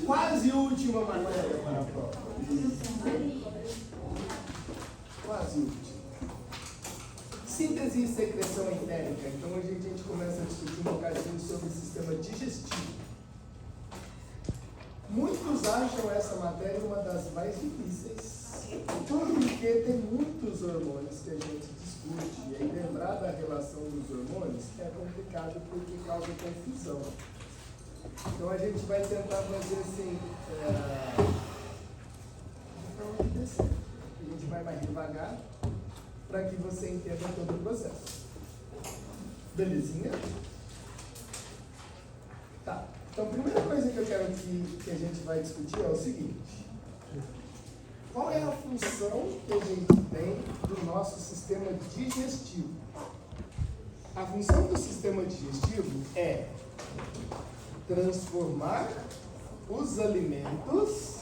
Quase última matéria para a prova. Quase última. Síntese e secreção entérica. Então hoje a gente começa a discutir um bocadinho sobre o sistema digestivo. Muitos acham essa matéria uma das mais difíceis, porque tem muitos hormônios que a gente discute, e aí lembrar da relação dos hormônios é complicado porque causa confusão. Então a gente vai tentar fazer assim, a gente vai mais devagar para que você entenda todo o processo. Belezinha? Tá. Então a primeira coisa que eu quero que a gente vai discutir é o seguinte: qual é a função que a gente tem do nosso sistema digestivo? A função do sistema digestivo é transformar os alimentos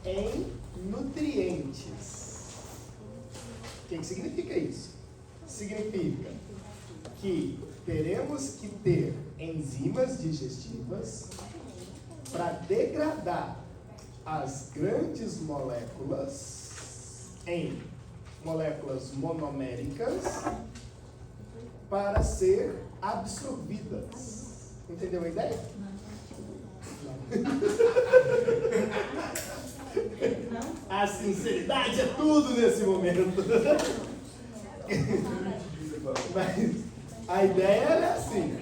em nutrientes. O que significa isso? Significa que teremos que ter enzimas digestivas para degradar as grandes moléculas em moléculas monoméricas para ser absorvidas. Entendeu a ideia? Não. A sinceridade é tudo nesse momento. Mas a ideia é assim: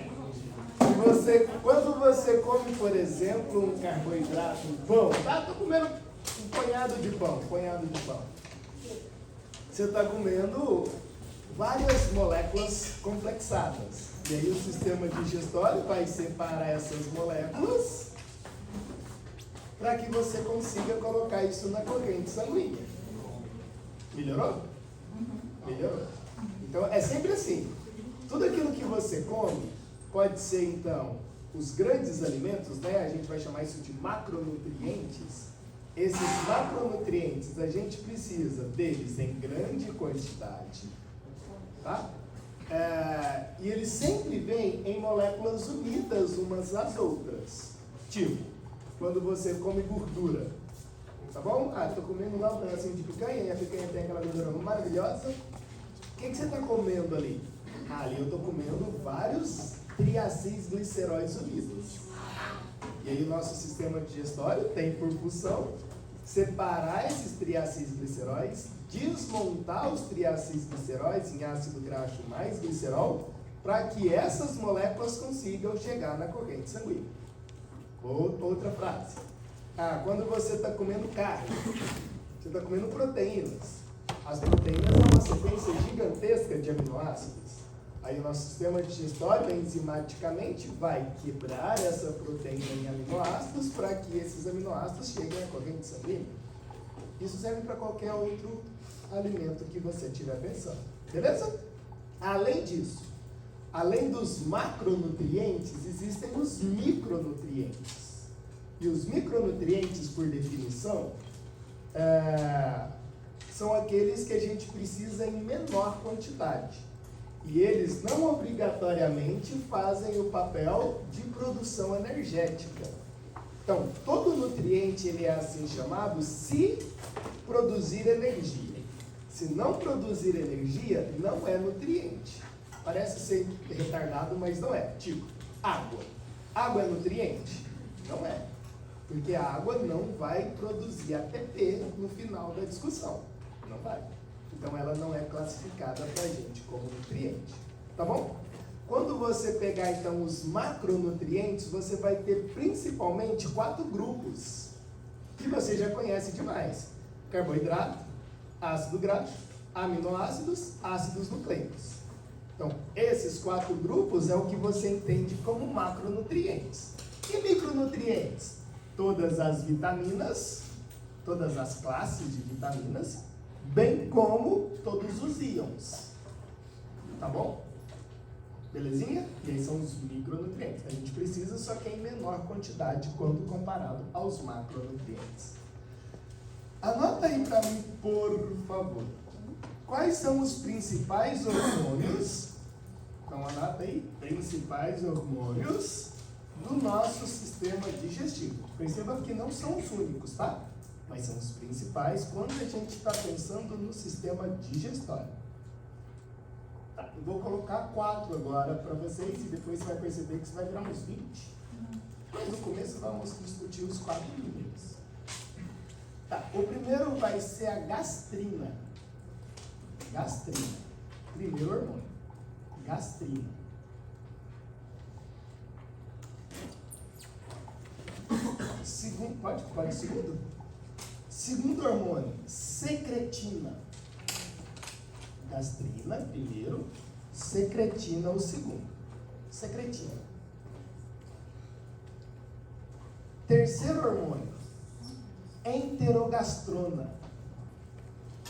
quando você come, por exemplo, um carboidrato, um pão, tá? Estou comendo um punhado de pão. Você está comendo várias moléculas complexadas. E aí o sistema digestório vai separar essas moléculas para que você consiga colocar isso na corrente sanguínea. Melhorou? Melhorou. Então é sempre assim. Tudo aquilo que você come pode ser, então, os grandes alimentos, né? A gente vai chamar isso de macronutrientes. Esses macronutrientes, a gente precisa deles em grande quantidade, tá? E eles sempre vêm em moléculas unidas umas às outras. Tipo, quando você come gordura, tá bom? Estou comendo lá um pedacinho de picanha, e a picanha tem aquela gordura maravilhosa. O que você está comendo ali? Ali eu estou comendo vários triacilgliceróis unidos. E aí o nosso sistema digestório tem por função separar esses triacilgliceróis, desmontar os triacilgliceróis em ácido graxo mais glicerol, para que essas moléculas consigam chegar na corrente sanguínea. Outra frase. Quando você está comendo carne, você está comendo proteínas. As proteínas é uma sequência gigantesca de aminoácidos. Aí o nosso sistema digestório, enzimaticamente, vai quebrar essa proteína em aminoácidos para que esses aminoácidos cheguem à corrente sanguínea. Isso serve para qualquer outro alimento que você estiver pensando. Beleza? Além disso, além dos macronutrientes, existem os micronutrientes. E os micronutrientes, por definição, são aqueles que a gente precisa em menor quantidade. E eles não obrigatoriamente fazem o papel de produção energética. Então, todo nutriente ele é assim chamado se produzir energia. Se não produzir energia, não é nutriente. Parece ser retardado, mas não é. Tipo, água. Água é nutriente? Não é. Porque a água não vai produzir ATP no final da discussão. Não vai. Então ela não é classificada para a gente como nutriente. Tá bom? Quando você pegar então os macronutrientes, você vai ter principalmente 4 grupos, que você já conhece demais: carboidrato, ácido graxo, aminoácidos, ácidos nucleicos. Então, esses 4 grupos é o que você entende como macronutrientes. E micronutrientes? Todas as vitaminas, todas as classes de vitaminas, bem como todos os íons. Tá bom? Belezinha? E aí são os micronutrientes. A gente precisa, só que em menor quantidade quando comparado aos macronutrientes. Anota aí para mim, por favor. Quais são os principais hormônios? Então anota aí, principais hormônios do nosso sistema digestivo. Perceba que não são os únicos, tá? Mas são os principais quando a gente está pensando no sistema digestório. Tá, eu vou colocar 4 agora para vocês e depois você vai perceber que isso vai virar uns 20. Mas no começo vamos discutir os 4 primeiros. Tá, o primeiro vai ser a gastrina. Gastrina. Primeiro hormônio. Gastrina. Segundo, pode segundo? Segundo hormônio, secretina. Gastrina, primeiro. Secretina, o segundo. Secretina. Terceiro hormônio, enterogastrona.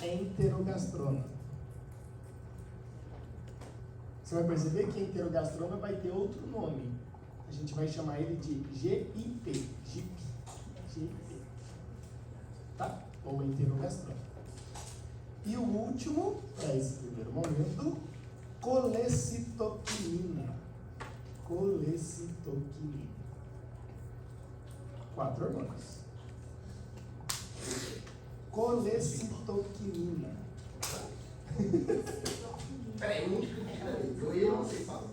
Enterogastrona. Você vai perceber que enterogastrona vai ter outro nome. A gente vai chamar ele de GIP. GIP. Tá? Ou enterogastrona. E o último, para esse primeiro momento, colecitoquinina. Colecitoquinina. 4 hormônios. Colecitoquinina. Peraí, eu não sei falar.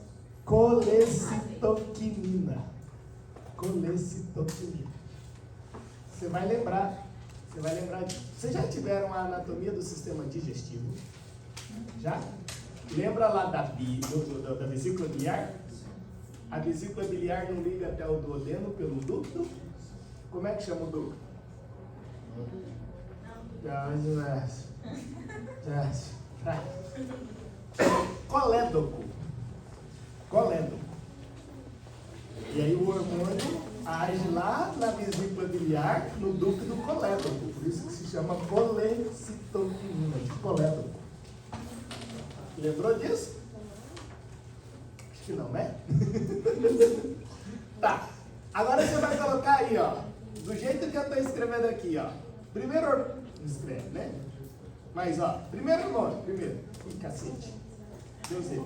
Colecitoquinina. Colecitoquinina. Você vai lembrar disso. Vocês já tiveram a anatomia do sistema digestivo? Já? Lembra lá da vesícula biliar? A vesícula biliar não liga até o duodeno pelo ducto? Como é que chama o ducto? Colédoco. Colédoco. E aí o hormônio age lá na vesícula biliar, no ducto do colédoco. Por isso que se chama colecitoquinina, de colédoco. Lembrou disso? Acho que não, né? Tá. Agora você vai colocar aí, ó. Do jeito que eu estou escrevendo aqui, ó. Primeiro, escreve, né? Mas, ó, primeiro nome, primeiro. Ih, cacete. Deus sei.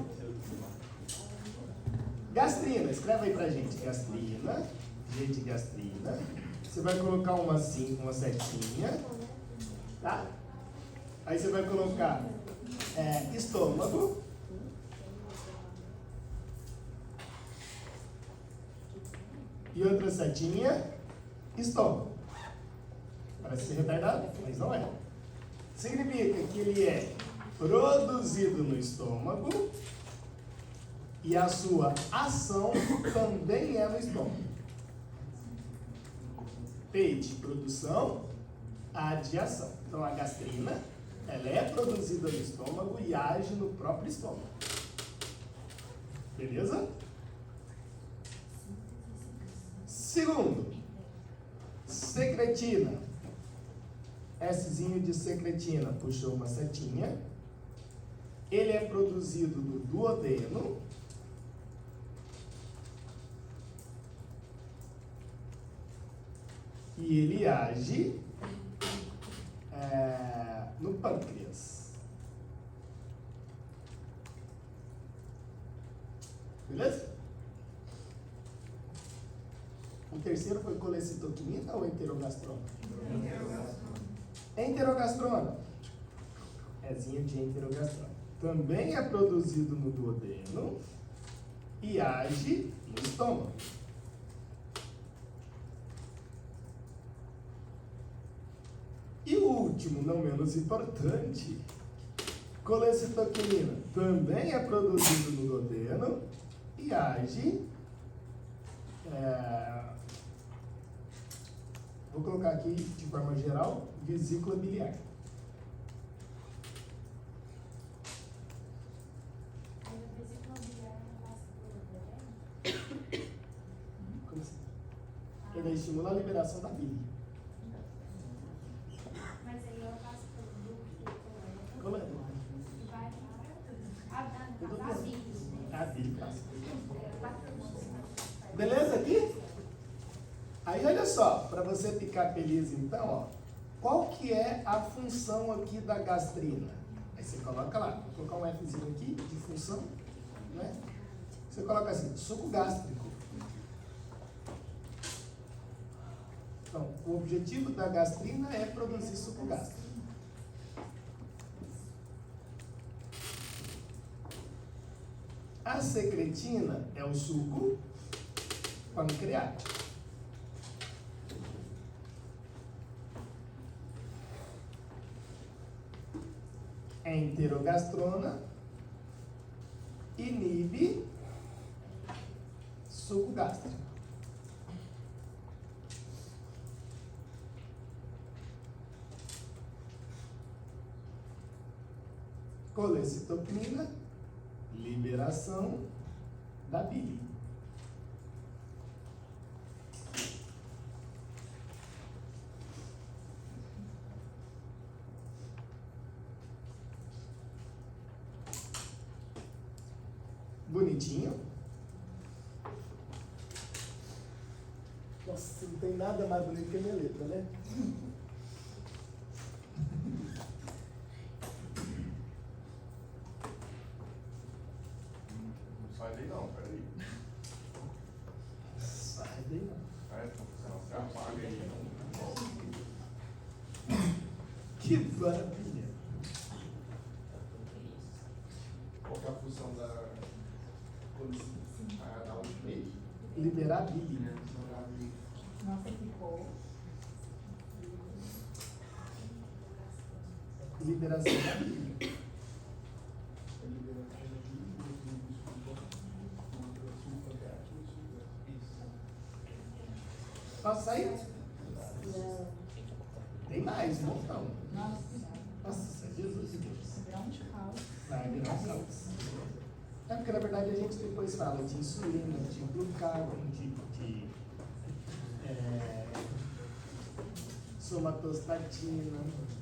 Gastrina, escreve aí pra gente. Gastrina, G de gastrina. Você vai colocar uma setinha, tá? Aí você vai colocar estômago. E outra setinha, estômago. Parece ser retardado, mas não é. Significa que ele é produzido no estômago e a sua ação também é no estômago. P de produção, A de ação. Então a gastrina, ela é produzida no estômago e age no próprio estômago. Beleza? Segundo, secretina. Szinho de secretina, puxou uma setinha. Ele é produzido no duodeno. E ele age no pâncreas. Beleza? O terceiro foi colecitoquinina ou enterogastrona? Enterogastrona. Ezinho de enterogastrona. Também é produzido no duodeno e age no estômago. E o último, não menos importante, colecitoquinina. Também é produzido no duodeno e age... vou colocar aqui de forma geral, vesícula biliar. Como assim? Ele vai estimular a liberação da bile. Mas aí eu passo pelo ducto. Como é? Vai a bile. A bile passa. Beleza aqui? Aí olha só, para você ficar feliz então, ó, qual que é a função aqui da gastrina? Aí você coloca lá, vou colocar um Fzinho aqui de função, né? Você coloca assim, suco gástrico. Então, o objetivo da gastrina é produzir suco gástrico. A secretina é o suco pancreático. A enterogastrona inibe suco gástrico. Colecitopina, liberação da bile. Bonitinho. Nossa, não tem nada mais bonito que a minha letra, né? Não sai daí não, peraí. Sai daí não. Você apaga aí. Que maravilha. Qual que é a função da ultimate? Liberar bile. Nossa, ficou. Liberação da bile. Posso sair? Tem mais, um montão. Nossa, Jesus de Deus. Virar um caos. Vai virar um caos. É porque na verdade a gente depois fala de insulina, de glucagon, de somatostatina,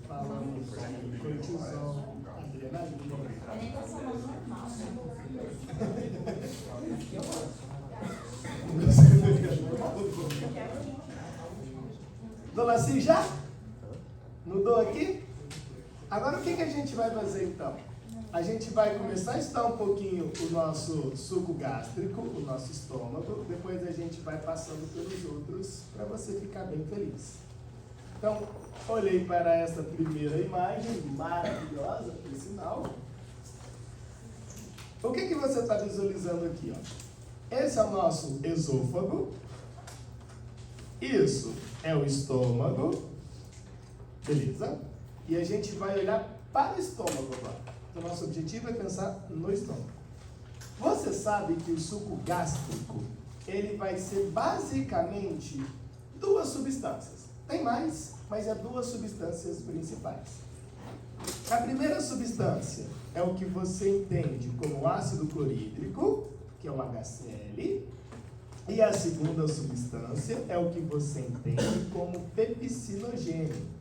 falamos de cortisol, adrenalina. É nem passando normal, Dona Cis, já? Mudou aqui? Agora o que a gente vai fazer então? A gente vai começar a estudar um pouquinho o nosso suco gástrico, o nosso estômago, depois a gente vai passando pelos outros para você ficar bem feliz. Então, olhei para essa primeira imagem, maravilhosa, por sinal. O que você está visualizando aqui? Ó? Esse é o nosso esôfago. Isso é o estômago. Beleza? E a gente vai olhar para o estômago agora. Então, nosso objetivo é pensar no estômago. Você sabe que o suco gástrico, ele vai ser basicamente duas substâncias. Tem mais, mas é duas substâncias principais. A primeira substância é o que você entende como ácido clorídrico, que é o HCl. E a segunda substância é o que você entende como pepsinogênio.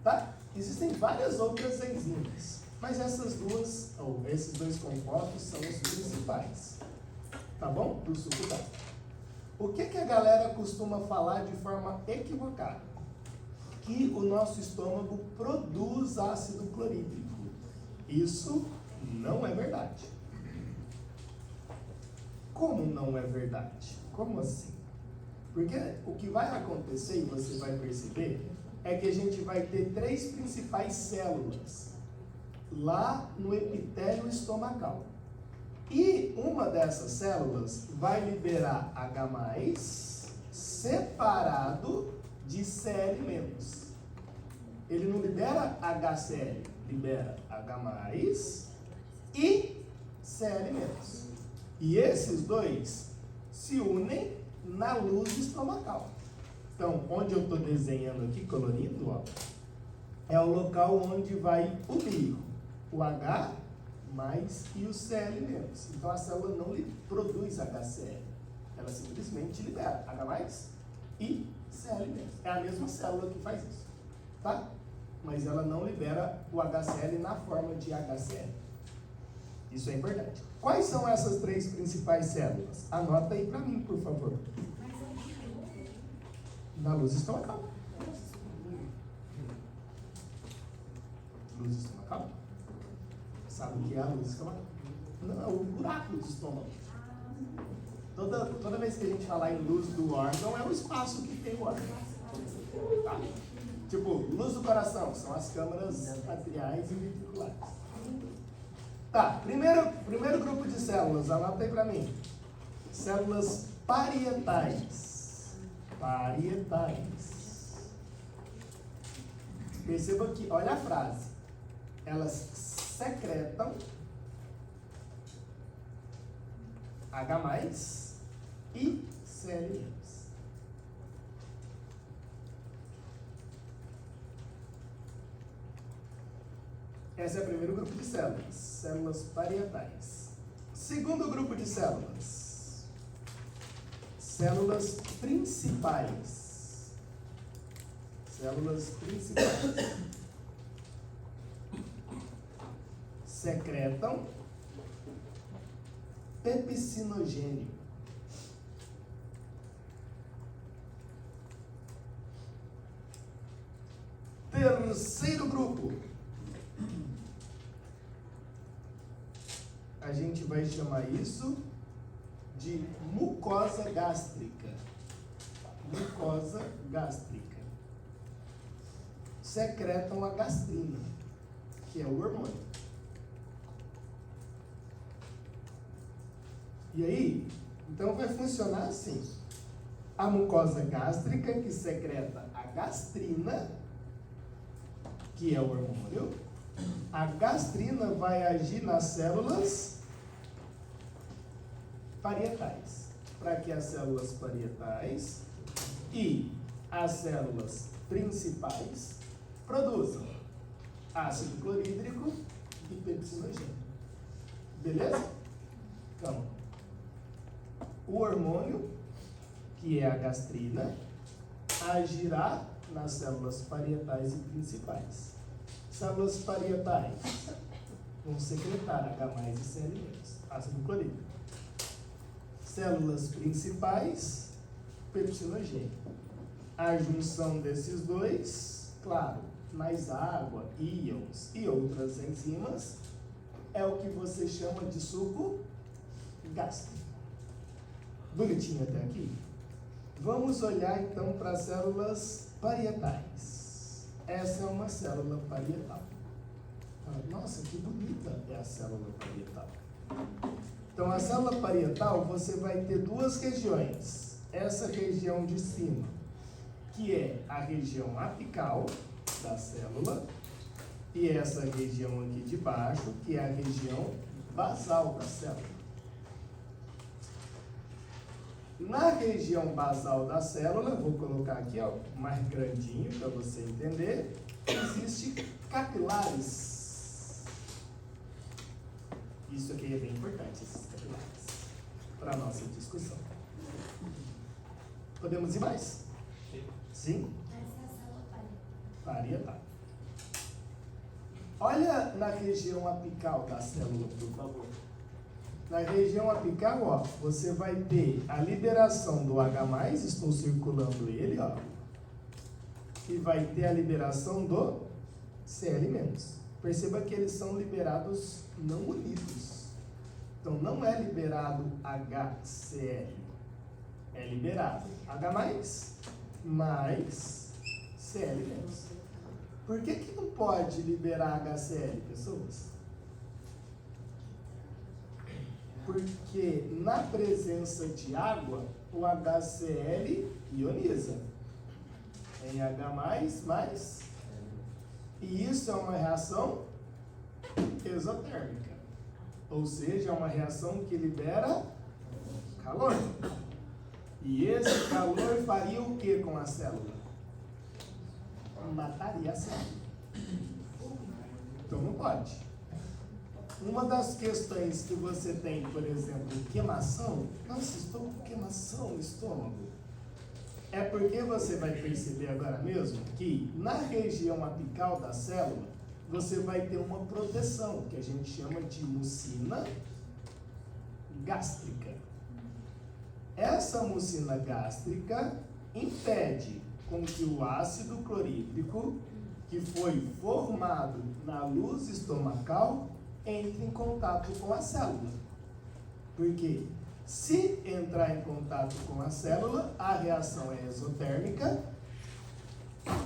Tá? Existem várias outras enzimas, mas essas duas, ou esses dois compostos são os principais. Tá bom? Do suco gástrico. O que a galera costuma falar de forma equivocada? Que o nosso estômago produz ácido clorídrico. Isso não é verdade. Como não é verdade? Como assim? Porque o que vai acontecer, e você vai perceber, é que a gente vai ter três principais células lá no epitélio estomacal. E uma dessas células vai liberar H+, separado de Cl-. Ele não libera HCl, libera H+, e Cl-. E esses dois se unem na luz estomacal. Então, onde eu estou desenhando aqui, colorindo, ó, é o local onde vai unir o H e o Cl-. Então, a célula não produz HCl. Ela simplesmente libera H+, e Cl-. É a mesma célula que faz isso, tá? Mas ela não libera o HCl na forma de HCl. Isso é importante. Quais são essas três principais células? Anota aí para mim, por favor. Na luz estomacal. Luz estomacal? Sabe o que é a luz estomacal? Não, o buraco do estômago. Toda vez que a gente falar em luz do órgão, é o espaço que tem o órgão. Tá? Tipo, luz do coração, são as câmaras atriais e ventriculares. Tá, primeiro grupo de células, anota aí pra mim. Células parietais. Parietais. Perceba que, olha a frase. Elas secretam H+, e Cl-. Esse é o primeiro grupo de células, células parietais. Segundo grupo de células, células principais. Células principais. Secretam pepsinogênio. Terceiro grupo, a gente vai chamar isso de mucosa gástrica. Mucosa gástrica. Secretam a gastrina, que é o hormônio. E aí, então vai funcionar assim. A mucosa gástrica que secreta a gastrina, que é o hormônio. A gastrina vai agir nas células parietais, para que as células parietais e as células principais produzam ácido clorídrico e pepsinogênio. Beleza? Então, o hormônio, que é a gastrina, agirá nas células parietais e principais. Células parietais vão secretar H+ e Cl-, ácido clorídrico. Células principais, pepsinogênio. A junção desses dois, claro, mais água, íons e outras enzimas, é o que você chama de suco gástrico. Bonitinho até aqui? Vamos olhar então para as células parietais. Essa é uma célula parietal. Nossa, que bonita é a célula parietal. Então, a célula parietal, você vai ter duas regiões. Essa região de cima, que é a região apical da célula, e essa região aqui de baixo, que é a região basal da célula. Na região basal da célula, vou colocar aqui, ó, mais grandinho para você entender, existe capilares. Isso aqui é bem importante, esses capilares, para a nossa discussão. Podemos ir mais? Sim? Essa é a célula Parietal. Olha na região apical da célula, por favor. Na região apical, ó, você vai ter a liberação do H+, estou circulando ele, ó, e vai ter a liberação do Cl-. Perceba que eles são liberados não unidos. Então, não é liberado HCl, é liberado H+, mais Cl-. Por que não pode liberar HCl, pessoas? Porque na presença de água, o HCl ioniza. Em H+, mais. E isso é uma reação exotérmica. Ou seja, é uma reação que libera calor. E esse calor faria o que com a célula? Mataria a célula. Então não pode. Uma das questões que você tem, por exemplo, queimação, nossa, estou com queimação no estômago, é porque você vai perceber agora mesmo que na região apical da célula, você vai ter uma proteção, que a gente chama de mucina gástrica. Essa mucina gástrica impede com que o ácido clorídrico, que foi formado na luz estomacal, entre em contato com a célula. Porque Se entrar em contato com a célula, a reação é exotérmica,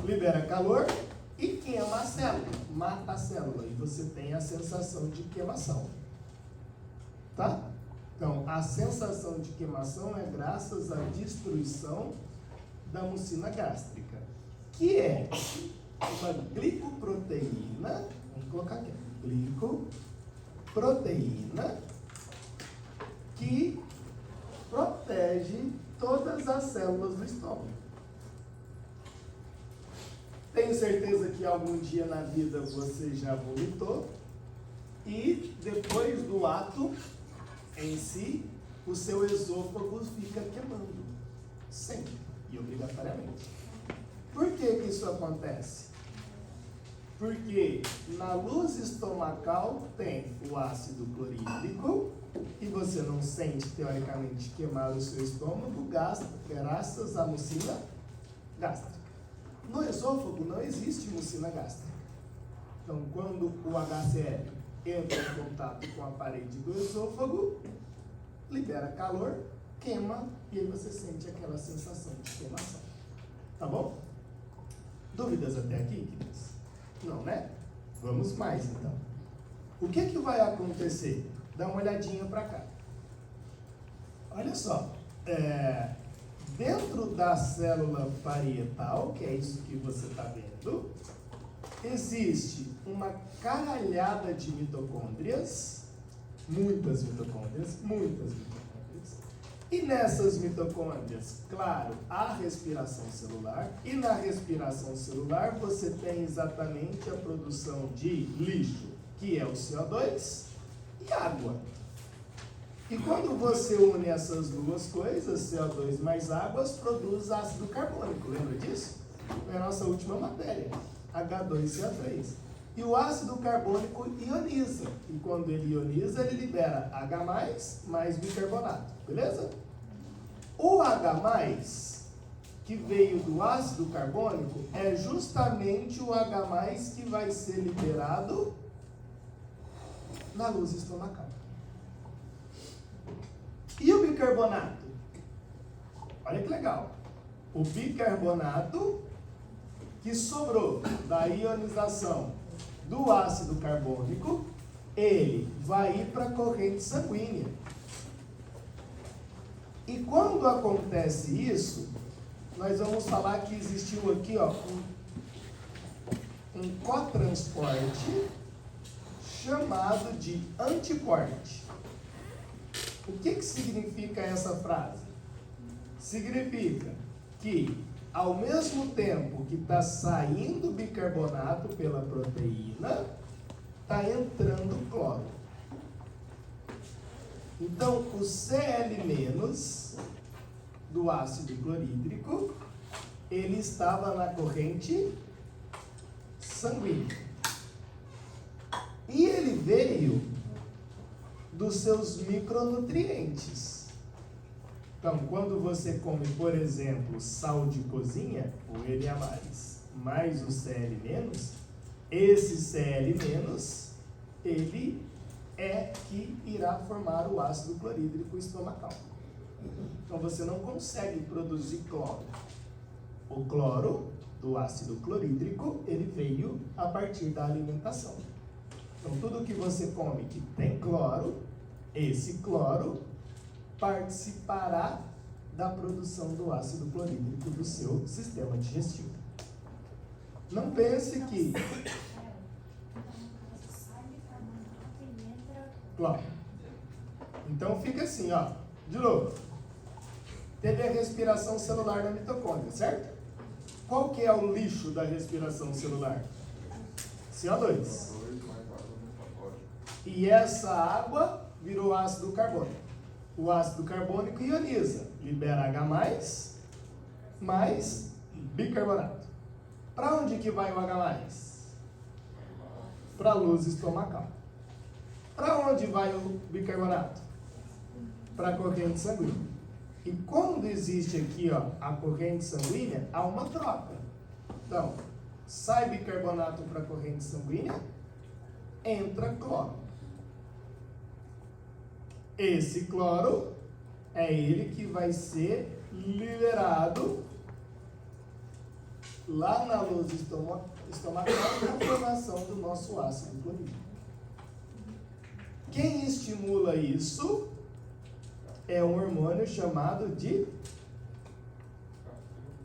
libera calor e queima a célula, mata a célula, e você tem a sensação de queimação. Tá? Então, a sensação de queimação é graças à destruição da mucina gástrica, que é uma glicoproteína, vamos colocar aqui, glicoproteína, que protege todas as células do estômago. Tenho certeza que algum dia na vida você já vomitou e depois do ato em si, o seu esôfago fica queimando, sempre e obrigatoriamente. Por que que isso acontece? Porque na luz estomacal tem o ácido clorídrico e você não sente, teoricamente, queimar o seu estômago graças à mucina gástrica. No esôfago não existe mucina gástrica. Então, quando o HCl entra em contato com a parede do esôfago, libera calor, queima, e aí você sente aquela sensação de queimação. Tá bom? Dúvidas até aqui, queridos? Não, né? Vamos mais, então. O que que vai acontecer? Dá uma olhadinha para cá. Olha só. Dentro da célula parietal, que é isso que você está vendo, existe uma caralhada de mitocôndrias, muitas mitocôndrias, e nessas mitocôndrias, claro, há respiração celular, e na respiração celular você tem exatamente a produção de lixo, que é o CO2, e água. E quando você une essas duas coisas, CO2 mais águas, produz ácido carbônico, lembra disso? É a nossa última matéria, H2CO3. E o ácido carbônico ioniza, e quando ele ioniza, ele libera H+, mais bicarbonato, beleza? O H+, que veio do ácido carbônico, é justamente o H+, que vai ser liberado na luz estomacal. E o bicarbonato? Olha que legal. O bicarbonato que sobrou da ionização do ácido carbônico, ele vai ir para a corrente sanguínea. E quando acontece isso, nós vamos falar que existiu aqui, ó, um cotransporte chamado de antiporte. O que significa essa frase? Significa que, ao mesmo tempo que está saindo bicarbonato pela proteína, está entrando cloro. Então, o Cl- do ácido clorídrico, ele estava na corrente sanguínea. E ele veio dos seus micronutrientes. Então, quando você come, por exemplo, sal de cozinha, o Na+, mais o Cl-, esse Cl-, ele é que irá formar o ácido clorídrico estomacal. Então, você não consegue produzir cloro. O cloro do ácido clorídrico, ele veio a partir da alimentação. Então, tudo que você come que tem cloro, esse cloro participará da produção do ácido clorídrico do seu sistema digestivo. Não pense que cloro. Então fica assim, ó. De novo. Teve a respiração celular na mitocôndria, certo? Qual que é o lixo da respiração celular? CO2. E essa água virou ácido carbônico. O ácido carbônico ioniza, libera H+, mais bicarbonato. Para onde que vai o H+? Para a luz estomacal. Para onde vai o bicarbonato? Para a corrente sanguínea. E quando existe aqui, ó, a corrente sanguínea, há uma troca. Então, sai bicarbonato para a corrente sanguínea, entra cloro. Esse cloro é ele que vai ser liberado lá na luz estomacal na formação do nosso ácido clorídrico. Quem estimula isso é um hormônio chamado de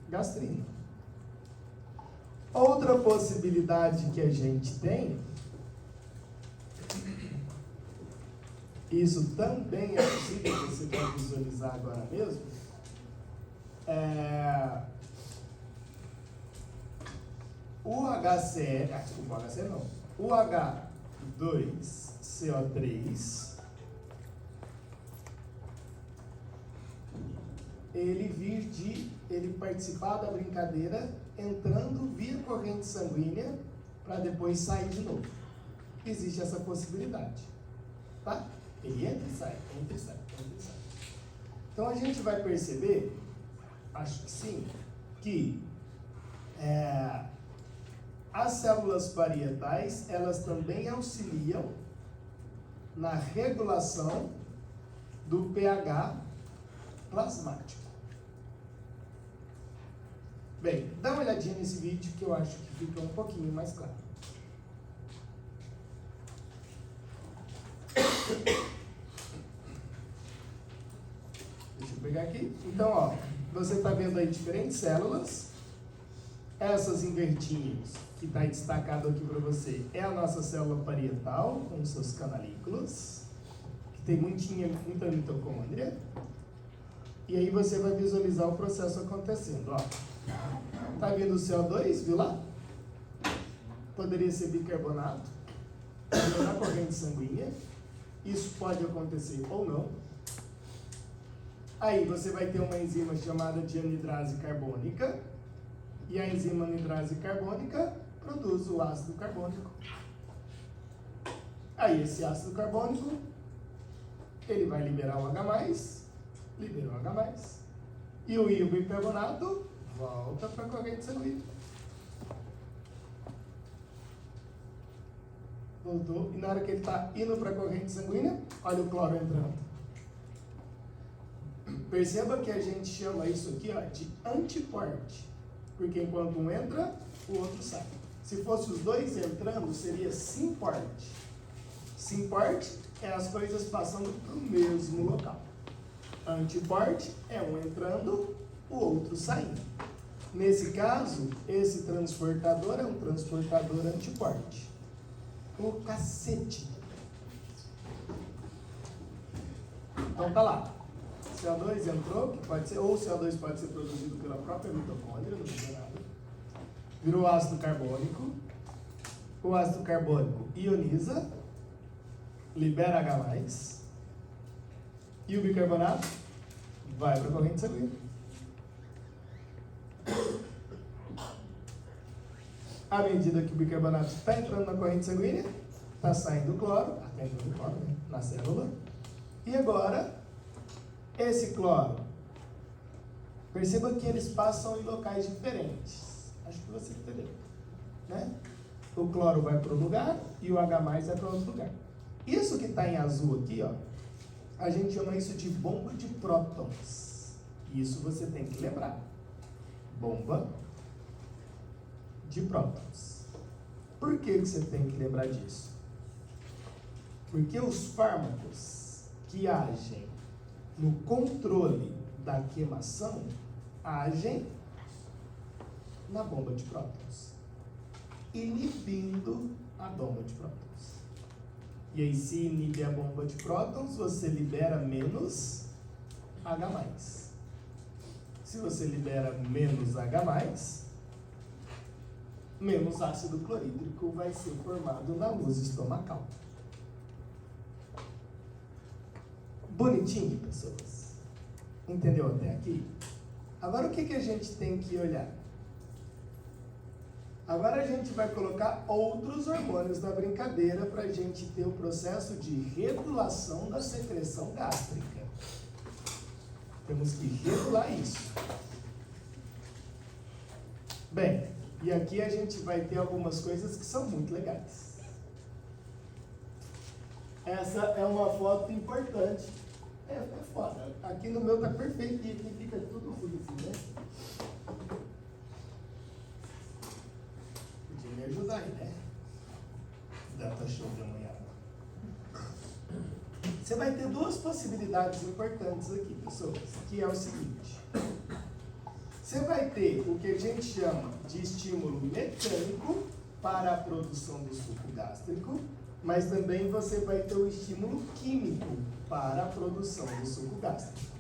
gastrina. Outra possibilidade que a gente tem, isso também é possível, você vai visualizar agora mesmo, o HCl, desculpa, o HCl não, o H2CO3, ele participar da brincadeira entrando via corrente sanguínea para depois sair de novo. Existe essa possibilidade, tá? Ele entra e sai, entra e sai, entra e sai. Então a gente vai perceber, acho que sim, que as células parietais, elas também auxiliam na regulação do pH plasmático. Bem, dá uma olhadinha nesse vídeo que eu acho que fica um pouquinho mais claro. Deixa eu pegar aqui. Então, ó, você está vendo aí diferentes células. Essas em verdinhos, que está destacado aqui para você, é a nossa célula parietal, com seus canalículos, que tem muita mitocôndria. E aí você vai visualizar o processo acontecendo, ó. Tá vendo o CO2, viu lá? Poderia ser bicarbonato, na corrente sanguínea. Isso pode acontecer ou não. Aí você vai ter uma enzima chamada de anidrase carbônica. E a enzima anidrase carbônica produz o ácido carbônico. Aí esse ácido carbônico, ele vai liberar o H+, libera o H+, e o bicarbonato volta para a corrente sanguínea. Voltou, e na hora que ele está indo para a corrente sanguínea, olha o cloro entrando. Perceba que a gente chama isso aqui, ó, de antiporte, porque enquanto um entra, o outro sai. Se fosse os dois entrando, seria simporte. Simporte é as coisas passando para o mesmo local. Antiporte é um entrando, o outro saindo. Nesse caso, esse transportador é um transportador antiporte. O cacete. Então tá lá. CO2 entrou, que pode ser, ou o CO2 pode ser produzido pela própria mitocôndria, não muda nada. Virou ácido carbônico. O ácido carbônico ioniza, libera H+, e o bicarbonato vai para a corrente sanguínea. À medida que o bicarbonato está entrando na corrente sanguínea, está saindo o cloro, está entrando o cloro, né, na célula. E agora, esse cloro, perceba que eles passam em locais diferentes. Acho que você entendeu, né? O cloro vai para um lugar e o H+ vai para outro lugar. Isso que está em azul aqui, ó, a gente chama isso de bomba de prótons. Isso você tem que lembrar. Bomba de prótons. Por que você tem que lembrar disso? Porque os fármacos que agem no controle da queimação agem na bomba de prótons, inibindo a bomba de prótons. E aí, se inibe a bomba de prótons, você libera menos H+. Se você libera menos H+, menos ácido clorídrico vai ser formado na luz estomacal. Bonitinho, pessoas? Entendeu até aqui? Agora o que a gente tem que olhar? Agora a gente vai colocar outros hormônios na brincadeira para a gente ter o processo de regulação da secreção gástrica. Temos que regular isso. Bem, e aqui a gente vai ter algumas coisas que são muito legais. Essa é uma foto importante. É foda. Aqui no meu tá perfeito e aqui fica tudo ruim assim, né? Podia me ajudar aí, né? Data show de amanhã. Você vai ter duas possibilidades importantes aqui, pessoas, que é o seguinte. Você vai ter o que a gente chama de estímulo mecânico para a produção do suco gástrico, mas também você vai ter o estímulo químico para a produção do suco gástrico.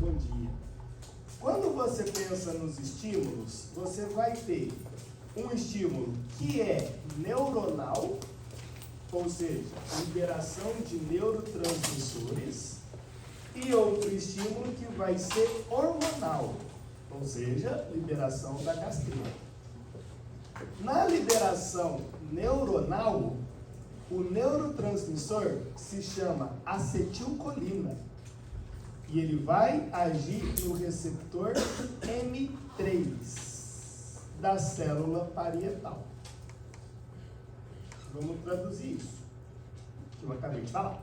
Bom dia. Quando você pensa nos estímulos, você vai ter um estímulo que é neuronal, ou seja, liberação de neurotransmissores, e outro estímulo que vai ser hormonal, ou seja, liberação da gastrina. Na liberação neuronal, o neurotransmissor se chama acetilcolina e ele vai agir no receptor M3 da célula parietal. Vamos traduzir isso, que eu acabei de falar.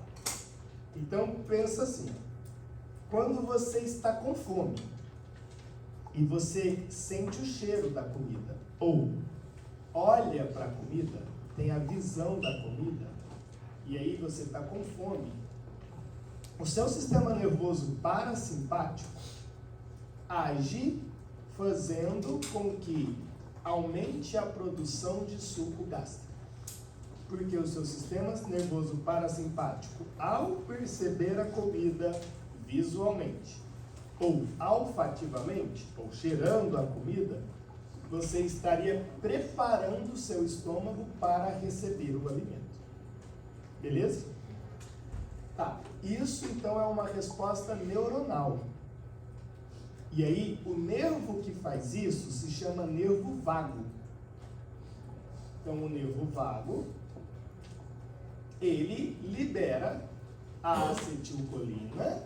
Então, pensa assim, quando você está com fome e você sente o cheiro da comida, ou olha para a comida, tem a visão da comida, e aí você está com fome, o seu sistema nervoso parasimpático age fazendo com que aumente a produção de suco gástrico. Porque o seu sistema nervoso parasimpático, ao perceber a comida visualmente, ou olfativamente, ou cheirando a comida, você estaria preparando o seu estômago para receber o alimento. Beleza? Tá, isso então é uma resposta neuronal. E aí, o nervo que faz isso se chama nervo vago. Então, o nervo vago, ele libera a acetilcolina,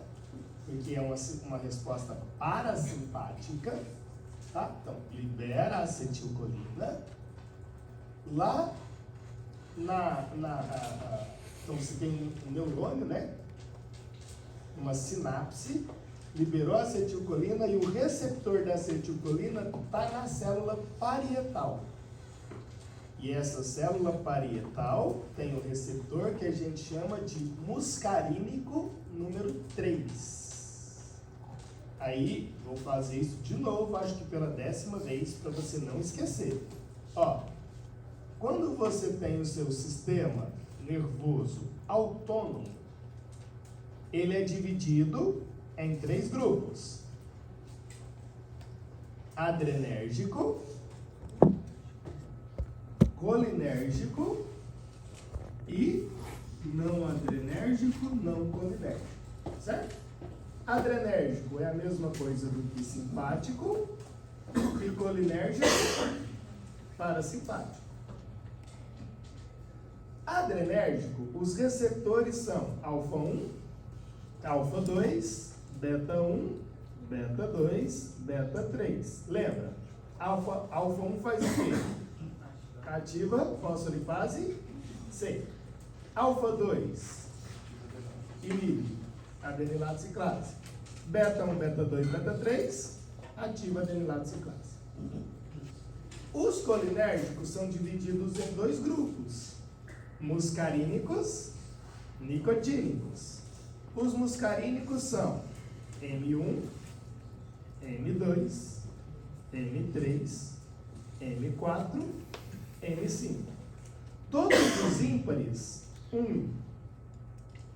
porque é uma resposta parasimpática, tá? Então, libera a acetilcolina. Lá então você tem um neurônio, né? Uma sinapse, liberou a acetilcolina e o receptor da acetilcolina está na célula parietal. E essa célula parietal tem o receptor que a gente chama de muscarínico número 3. Aí, vou fazer isso de novo, acho que pela 10ª vez, para você não esquecer. Ó, quando você tem o seu sistema nervoso autônomo, ele é dividido em 3 grupos: adrenérgico, colinérgico e não adrenérgico, não colinérgico, certo? Adrenérgico é a mesma coisa do que simpático e colinérgico parasimpático. Adrenérgico, os receptores são alfa 1, alfa 2, beta 1, beta 2, beta 3. Lembra? Alfa 1 faz o quê? Ativa fosfolipase C. Alfa 2 inibe adenilato ciclase. Beta 1, beta 2, beta 3 ativa adenilato ciclase. Os colinérgicos são divididos em 2 grupos: muscarínicos, nicotínicos. Os muscarínicos são M1, M2, M3, M4, M5. Todos os ímpares, 1,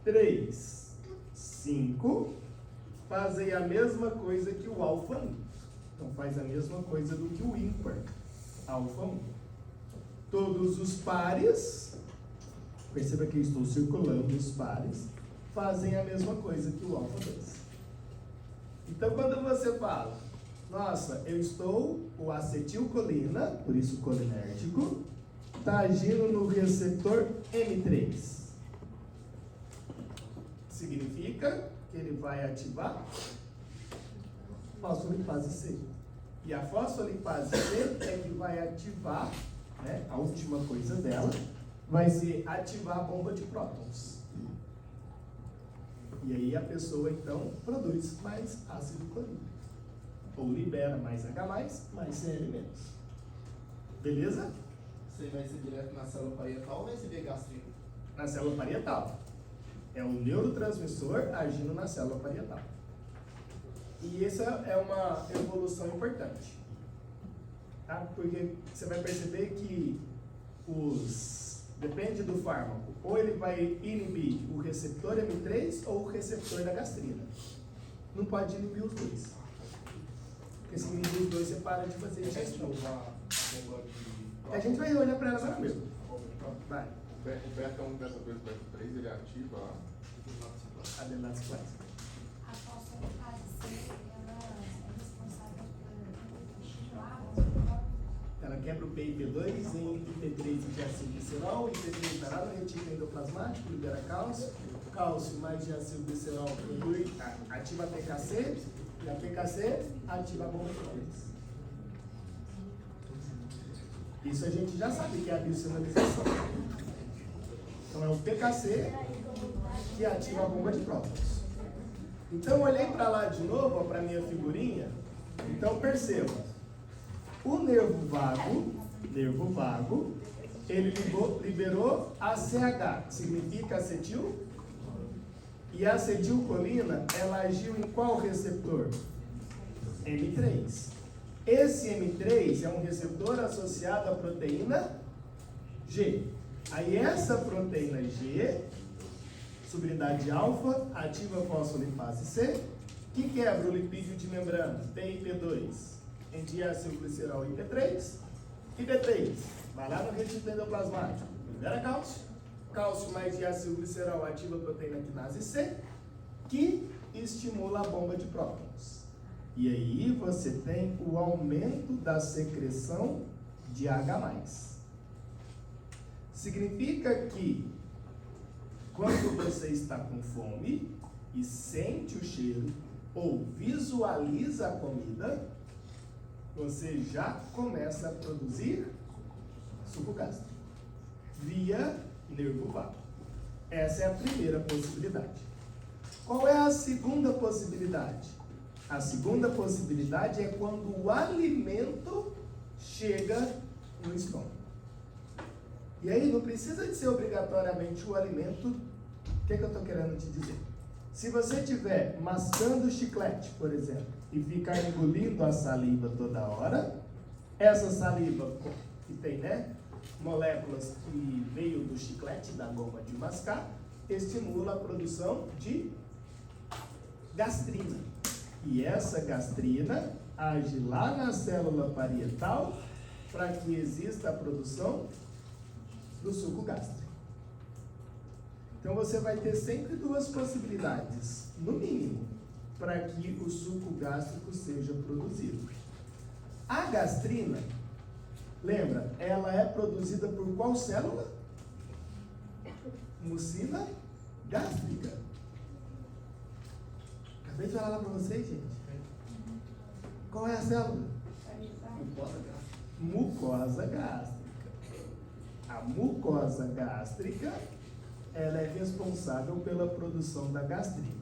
3, 5, fazem a mesma coisa que o alfa 1. Então faz a mesma coisa do que o ímpar, alfa 1. Todos os pares, perceba que eu estou circulando os pares, fazem a mesma coisa que o alfa 2. Então quando você fala, nossa, o acetilcolina, por isso colinérgico, está agindo no receptor M3. Significa que ele vai ativar fosfolipase C. E a fosfolipase C é que vai ativar, né, a última coisa dela, vai ser ativar a bomba de prótons. E aí a pessoa então produz mais ácido clorídrico. Ou libera mais H+, mais Cl-. Beleza? Você vai ser direto na célula parietal ou vai ser via gastrina? Na célula parietal. É um neurotransmissor agindo na célula parietal. E essa é uma evolução importante. Tá? Porque você vai perceber que depende do fármaco. Ou ele vai inibir o receptor M3 ou o receptor da gastrina. Não pode inibir os dois. Porque se inibir os dois, você para de fazer digestão. A gente vai olhar para ela agora mesmo. Vai. O beta 1, beta 2, beta 3, ele ativa Adelante, classe. A fosfolipase C, ela é responsável por estimular a bomba. Ela quebra o PIP2 em IP3 e diacilglicerol, IP3 vai lá no retículo endoplasmático, libera cálcio, cálcio mais diacilglicerol produz, ativa a PKC, e a PKC ativa a bomba de French. Isso a gente já sabe que é a biosinalização. Então é o PKC que ativa a bomba de prótons. Então olhei para lá de novo, para a minha figurinha. Então perceba, o nervo vago, ele liberou ACH, que significa acetil, e a acetilcolina, ela agiu em qual receptor? M3. Esse M3 é um receptor associado à proteína G. Aí essa proteína G, subunidade alfa, ativa a fosfolipase C, que quebra o lipídio de membrana, PIP2, em diacilglicerol IP3, IP3, vai lá no retículo endoplasmático, libera cálcio, cálcio mais diacilglicerol ativa a proteína quinase C, que estimula a bomba de prótons. E aí você tem o aumento da secreção de H+. Significa que quando você está com fome e sente o cheiro ou visualiza a comida, você já começa a produzir suco gástrico via nervo vago. Essa é a primeira possibilidade. Qual é a segunda possibilidade? A segunda possibilidade é quando o alimento chega no estômago. E aí não precisa de ser obrigatoriamente o alimento. O que eu estou querendo te dizer? Se você estiver mascando chiclete, por exemplo, e ficar engolindo a saliva toda hora, essa saliva que tem, moléculas que veio do chiclete, da goma de mascar, estimula a produção de gastrina. E essa gastrina age lá na célula parietal para que exista a produção do suco gástrico. Então você vai ter sempre duas possibilidades, no mínimo, para que o suco gástrico seja produzido. A gastrina, lembra, ela é produzida por qual célula? Mucina gástrica. Acabei de falar lá para vocês, gente. Qual é a célula? Mucosa gástrica. A mucosa gástrica, ela é responsável pela produção da gastrina.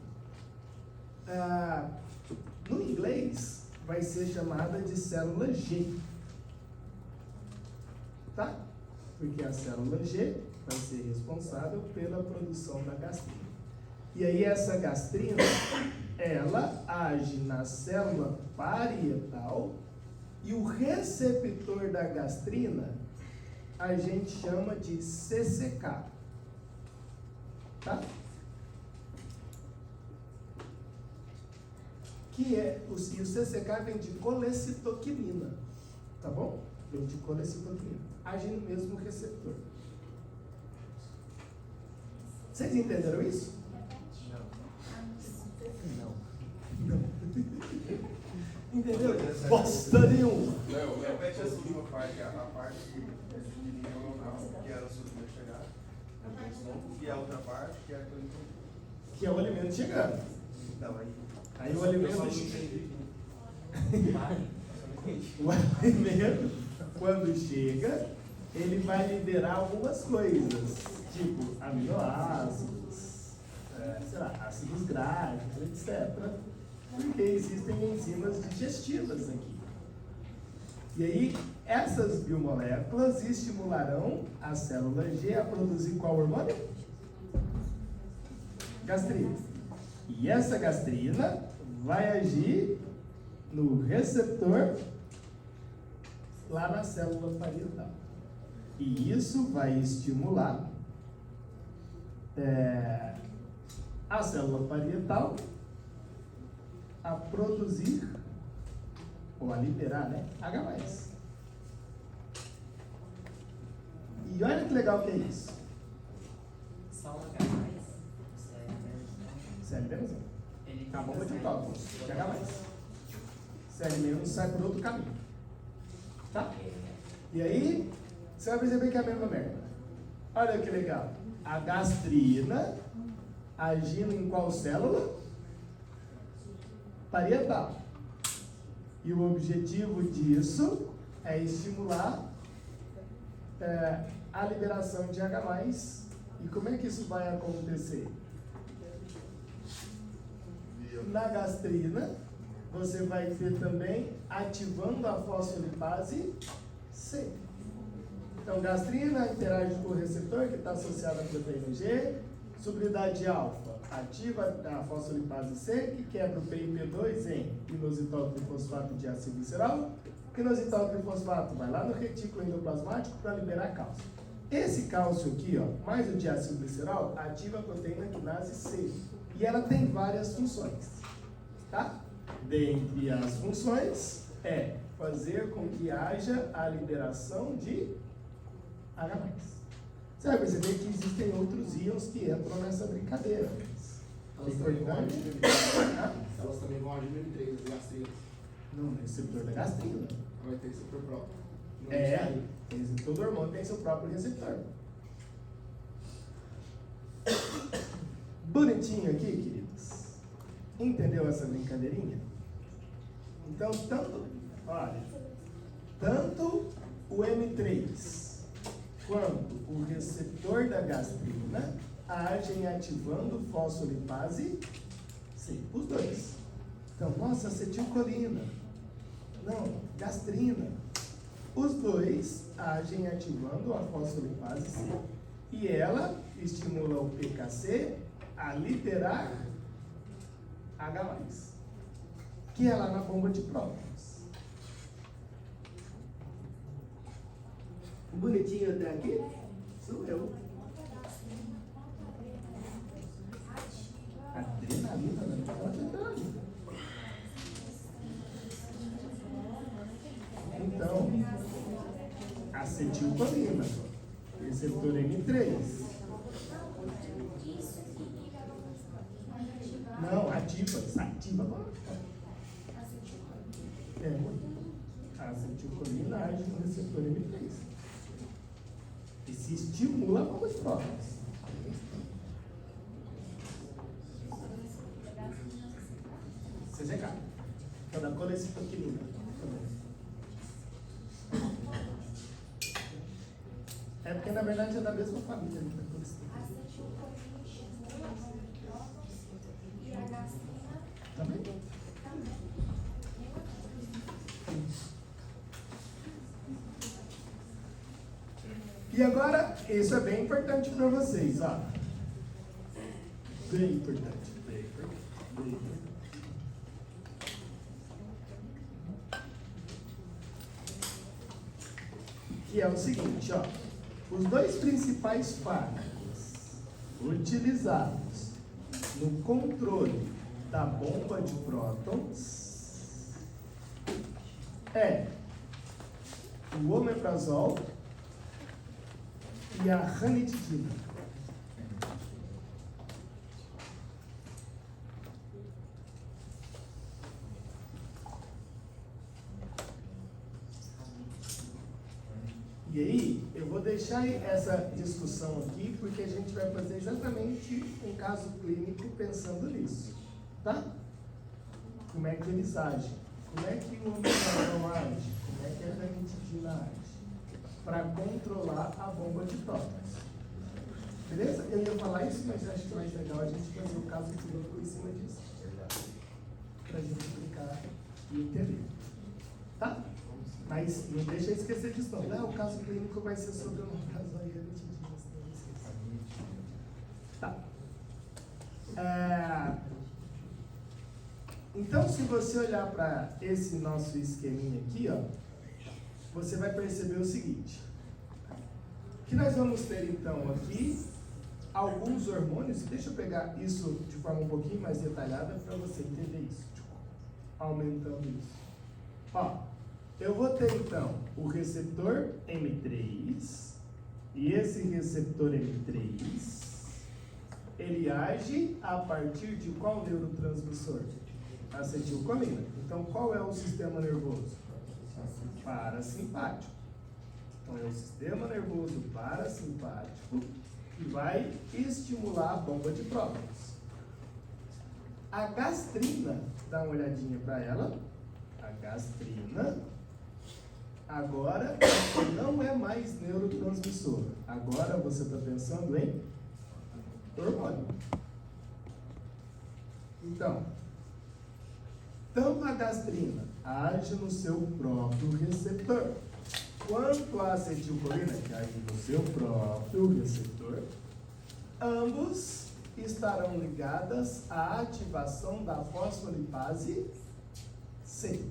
No inglês, vai ser chamada de célula G. Tá? Porque a célula G vai ser responsável pela produção da gastrina. E aí essa gastrina, ela age na célula parietal e o receptor da gastrina a gente chama de CCK. Tá? Que é, e o CCK vem de colecitoquinina. Tá bom? Vem de colecitoquinina. Age no mesmo receptor. Vocês entenderam isso? Não. Entendeu? Bosta nenhuma. Léo, repete essa última parte, a parte de neuronal, que era o suco de chegar, e a outra parte, que é a que eu entendi. Que é o alimento chegando. Então, Aí o alimento chega. O alimento, quando chega, ele vai liberar algumas coisas, tipo aminoácidos, sei lá, ácidos gráficos, etc. Porque existem enzimas digestivas aqui. E aí, essas biomoléculas estimularão a célula G a produzir qual hormônio? Gastrina. E essa gastrina vai agir no receptor lá na célula parietal. E isso vai estimular a célula parietal a produzir, ou a liberar, né? H+. E olha que legal que é isso. Só um H+, Sério mesmo? ele A bomba de sai- prótons, de H+. Sério mesmo, sai por outro caminho. Tá? E aí, você vai perceber que é a mesma merda. Olha que legal. A gastrina agindo em qual célula? Parietal. E o objetivo disso é estimular a liberação de H+. E como é que isso vai acontecer? Na gastrina, você vai ter também ativando a fosfolipase C. Então, gastrina interage com o receptor que está associado à proteína G. Subunidade alfa ativa a fosfolipase C, que quebra o PIP2 em inositol trifosfato de ácido gliceral. Inositol trifosfato vai lá no retículo endoplasmático para liberar cálcio. Esse cálcio aqui, ó, mais o diácido gliceral, ativa a proteína quinase C. E ela tem várias funções, tá? Dentre as funções é fazer com que haja a liberação de H+. Você vai perceber que existem outros íons que entram nessa brincadeira. Elas também vão agir no M3. Hã? Elas também vão agir no M3, as gastrinas. Não, no receptor da gastrina. Vai ter receptor próprio. Não É, sai. todo hormônio tem seu próprio receptor. Bonitinho aqui, queridos. Entendeu essa brincadeirinha? Então, tanto o M3 quanto o receptor da gastrina agem ativando fosfolipase C. Os dois. Então, nossa, acetilcolina. Não, gastrina. Os dois agem ativando a fosfolipase C. E ela estimula o PKC a liberar H+, que é lá na bomba de prótons. Bonitinho até aqui? Sou eu. Adrenalina, né? Adrenalina. Então, acetilcolina, receptor M3. Não, ativa agora. A acetilcolina age no receptor M3. E se estimula a bomba de prótons. CZK. Então, da colecitoquinina também. É porque, na verdade, é da mesma família. Né? Acetilcolina estimula a bomba de prótons e a gastrina Também? também. E agora, isso é bem importante para vocês, ó. Bem importante. Bem importante. Que é o seguinte, ó. Os dois principais fármacos utilizados no controle da bomba de prótons é o omeprazol e a ranitidina. E aí, eu vou deixar essa discussão aqui, porque a gente vai fazer exatamente um caso clínico pensando nisso, tá? Como é que eles agem? Como é que o omeprazol age? Como é que a ranitidina age? Para controlar a bomba de prótons. Beleza? Eu ia falar isso, mas acho que é mais legal a gente fazer o caso clínico em cima disso. Pra gente explicar e entender. Tá? Mas não deixa eu esquecer disso não. Não, o caso clínico vai ser sobre um caso variante de gestão. Não esqueça. Tá. Então, se você olhar para esse nosso esqueminha aqui, ó, você vai perceber o seguinte. Que nós vamos ter então aqui alguns hormônios, e deixa eu pegar isso de forma um pouquinho mais detalhada para você entender isso, aumentando isso. Ó, eu vou ter então o receptor M3, e esse receptor M3, ele age a partir de qual neurotransmissor? Acetilcolina. Então, qual é o sistema nervoso? Parasimpático. Então, é o sistema nervoso parasimpático que vai estimular a bomba de prótons. A gastrina, dá uma olhadinha para ela. A gastrina, agora, não é mais neurotransmissor. Agora você está pensando em hormônio. Então, tanto a gastrina age no seu próprio receptor, quanto a acetilcolina, que age no seu próprio receptor, ambos estarão ligadas à ativação da fosfolipase C.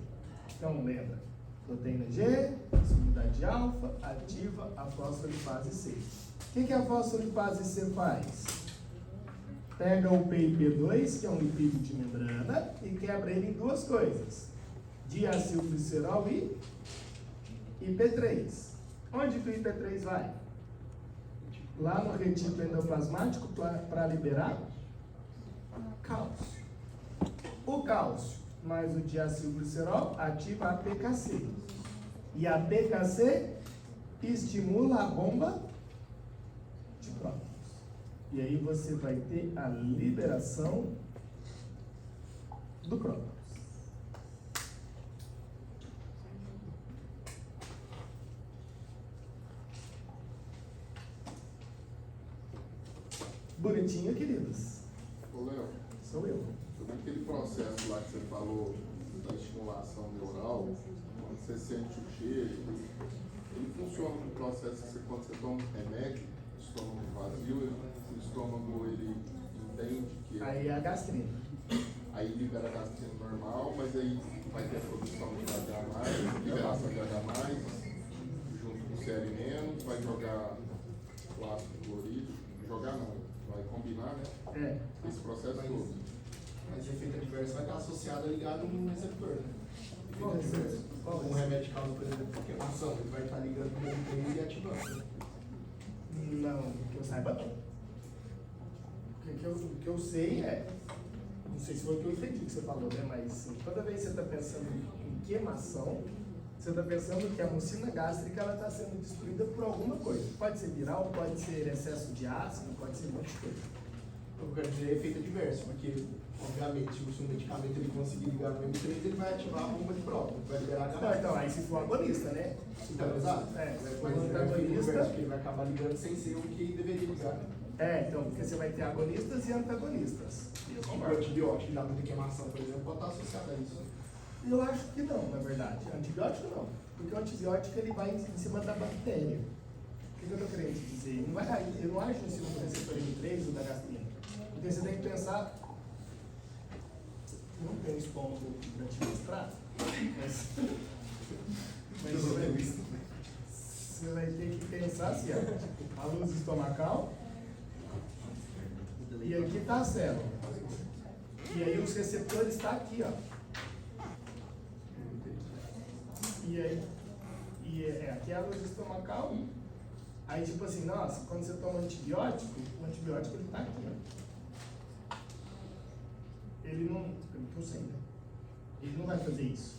Então, lembra, proteína G, subunidade alfa, ativa a fosfolipase C. O que a fosfolipase C faz? Pega o PIP2, que é um lipídio de membrana, e quebra ele em duas coisas: diacilglicerol e IP3. Onde que o IP3 vai? Lá no retículo endoplasmático para liberar cálcio. O cálcio mais o diacilglicerol ativa a PKC. E a PKC estimula a bomba de prótons. E aí você vai ter a liberação do prótons. Bonitinho, queridos? Ô, Léo, Sou eu. sobre aquele processo lá que você falou da estimulação neural, quando você sente o cheiro, ele funciona no processo que quando você toma um remédio, estômago vazio, o estômago ele entende que Aí é a gastrina. aí libera a gastrina normal, mas aí vai ter a produção de H+, liberação de H+, junto com o CL-, vai jogar o ácido clorídrico, jogar não, vai combinar, né? É. Esse processo todo. Mas efeito adverso vai estar associado ligado no receptor, né? Qual Efeito adverso. Qual Um remédio causa, por exemplo, queimação, ele vai estar ligando no M3 e ativando. Né? Não, que eu saiba não. O que eu sei é, não sei se foi o que eu entendi que você falou, né? Mas toda vez que você está pensando em queimação, você está pensando que a mucina gástrica ela está sendo destruída por alguma coisa. Pode ser viral, pode ser excesso de ácido, pode ser um monte de coisa. Eu quero dizer efeito adverso, porque, obviamente, se o medicamento ele conseguir ligar no M3, ele vai ativar a bomba de prótons, vai liberar a Não, então, aí se for agonista, né? Então, exato. É, se for Mas é efeito adverso, antagonista. porque ele vai acabar ligando sem ser o que deveria ligar. É, então, porque você vai ter agonistas e antagonistas. O antibiótico que dá muita queimação, por exemplo, pode estar associado a isso. Eu acho que não, na verdade. Antibiótico não. Porque o antibiótico ele vai em cima da bactéria. O que eu estou querendo te dizer? Ele não age em cima do receptor M3 ou da gastrina. Porque você tem que pensar. Não tem estômago para te mostrar, mas você vai ter que pensar assim, ó, a luz estomacal e aqui está a célula. E aí os receptores estão aqui, ó. E aí, aqui é a luz estomacal. Aí tipo assim, nossa, quando você toma antibiótico, o antibiótico ele tá aqui, ó. Ele não, pelo que eu sei, né? Ele não vai fazer isso.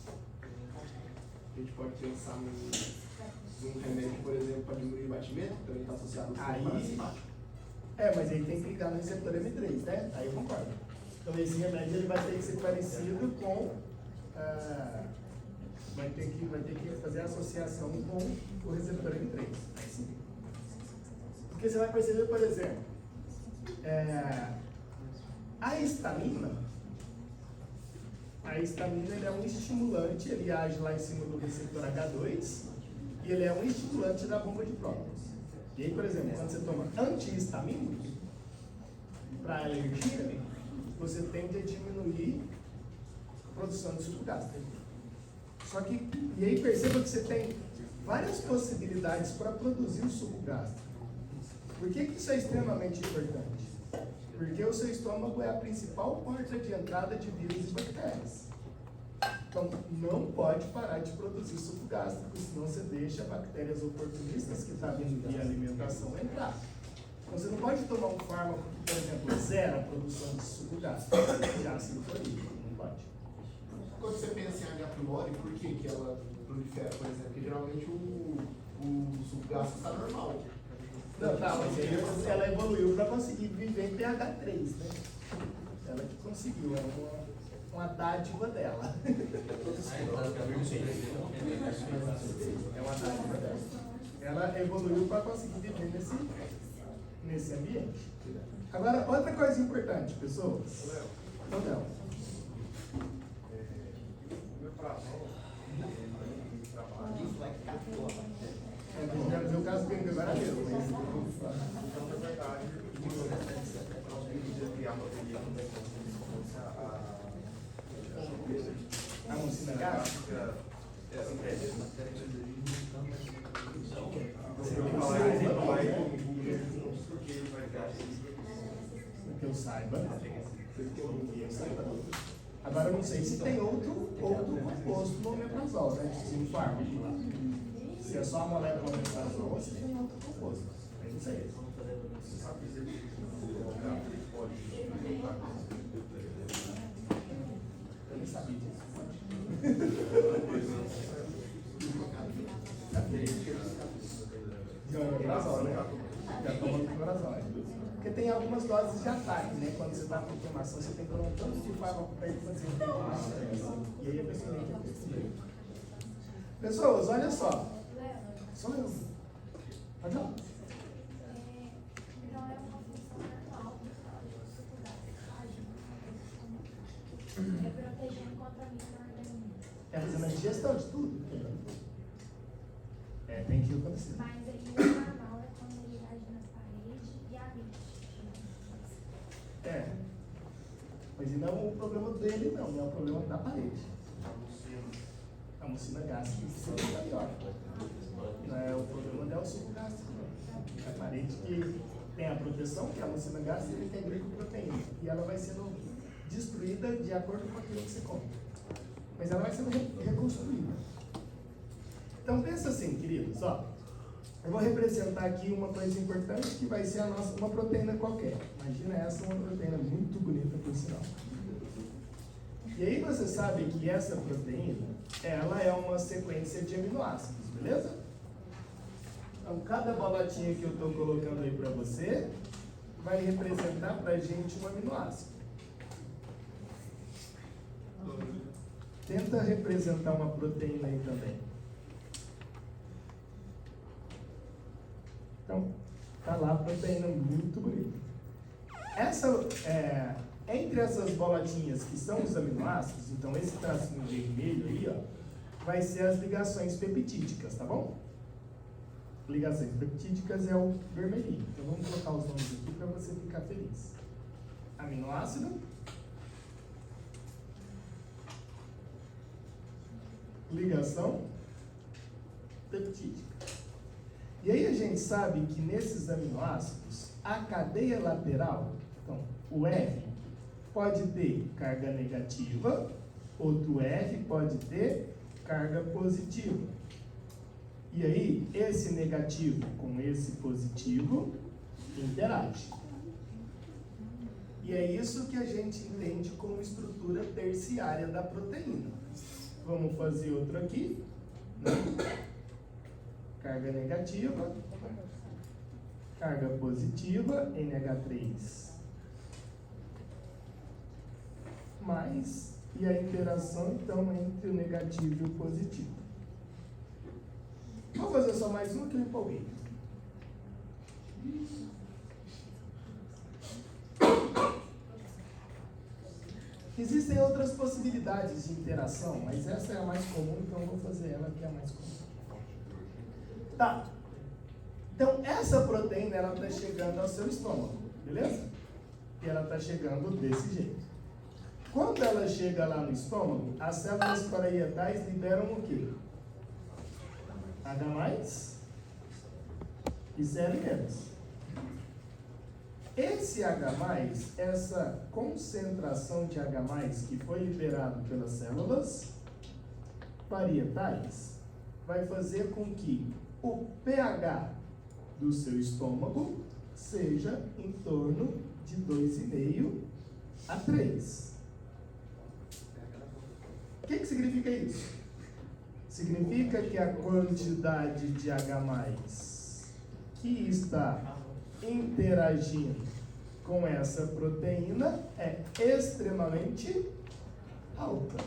A gente pode pensar num remédio, por exemplo, para diminuir o batimento, que também está associado ao Aí, sistema parasimpático. mas aí tem que ligar no receptor M3, né? Aí eu concordo. Então esse remédio ele vai ter que ser parecido com vai ter que fazer a associação com o receptor M3. Aí sim. Porque você vai perceber, por exemplo, A histamina ele é um estimulante, ele age lá em cima do receptor H2 e ele é um estimulante da bomba de prótons. E aí, por exemplo, quando você toma antihistamínicos para alergia, você tende a diminuir a produção de suco gástrico. Só que, e aí perceba que você tem várias possibilidades para produzir o suco gástrico. Por que isso é extremamente importante? Porque o seu estômago é a principal porta de entrada de vírus e bactérias. Então, não pode parar de produzir suco gástrico, senão você deixa bactérias oportunistas que estão vindo de alimentação entrar. Então, você não pode tomar um fármaco que, por exemplo, zera a produção de suco gástrico, de ácido clorídrico. Não pode. Quando você pensa em H. pylori, por que ela prolifera, por exemplo? Porque geralmente o suco gástrico está normal. Não, tá, mas aí ela evoluiu para conseguir viver em pH 3, né? Ela que conseguiu, é uma dádiva dela. É uma dádiva dela. Ela evoluiu para conseguir viver nesse ambiente. Agora, outra coisa importante, pessoas. Não, não. O meu trabalho, ele trabalha. Eu já vi o caso dele agora mesmo, mas Então, na verdade, nós vimos criar uma bateria com a mucina gástrica. Que eu saiba. Agora eu não sei se tem outro composto no omeprazol, né? Se no fármaco. Se é só a molécula omeprazol ou se tem outro composto. Eu não sei. Eu nem sabia disso. De omeprazol, né? Já tomou omeprazol. Porque tem algumas doses de ataque, né? Quando você está com inflamação, você tem que tomar um tanto de fármaco para ele fazer inflamação. E aí a pessoa tem que ter. Pessoas, olha só. Só eu. Pode falar. Então é uma função normal do suco gástrico. É protegendo contra micro-organismos. É fazendo a digestão de tudo. Tem que acontecer. Mas aí o normal é quando ele age nas paredes e a mente. Mas e não o problema dele, não é o problema da parede. A mucina gástrica seria maior. Não é o problema não é o suco gástrico, não. É a parede que tem a proteção, que é a mucina gástrica, ele tem glicoproteína. E ela vai sendo destruída de acordo com aquilo que você come. Mas ela vai sendo reconstruída. Então pensa assim, queridos, ó. Eu vou representar aqui uma coisa importante que vai ser uma proteína qualquer. Imagina essa, uma proteína muito bonita por sinal. E aí você sabe que essa proteína, ela é uma sequência de aminoácidos, beleza? Então cada bolotinha que eu estou colocando aí para você vai representar para a gente um aminoácido. Tenta representar uma proteína aí também. Então, tá lá a proteína muito bonita. Entre essas bolotinhas que são os aminoácidos, então esse tracinho vermelho aí, ó, vai ser as ligações peptídicas, tá bom? Ligações peptídicas é o vermelhinho. Então vamos colocar os nomes aqui para você ficar feliz. Aminoácido. Ligação peptídica. E aí a gente sabe que nesses aminoácidos, a cadeia lateral, então o R, pode ter carga negativa, outro R pode ter carga positiva. E aí, esse negativo com esse positivo interage. E é isso que a gente entende como estrutura terciária da proteína. Vamos fazer outro aqui. Né? Carga negativa, carga positiva, NH3. Mais, e a interação então entre o negativo e o positivo. Vou fazer só mais um que eu empolguei. Existem outras possibilidades de interação, mas essa é a mais comum, então eu vou fazer ela que é a mais comum. Tá. Então, essa proteína, ela está chegando ao seu estômago, beleza? E ela está chegando desse jeito. Quando ela chega lá no estômago, as células parietais liberam o quê? H+, e Cl-. Esse H+, essa concentração de H+, que foi liberado pelas células parietais, vai fazer com que o pH do seu estômago seja em torno de 2,5 a 3. O que significa isso? Significa que a quantidade de H+, que está interagindo com essa proteína é extremamente alta.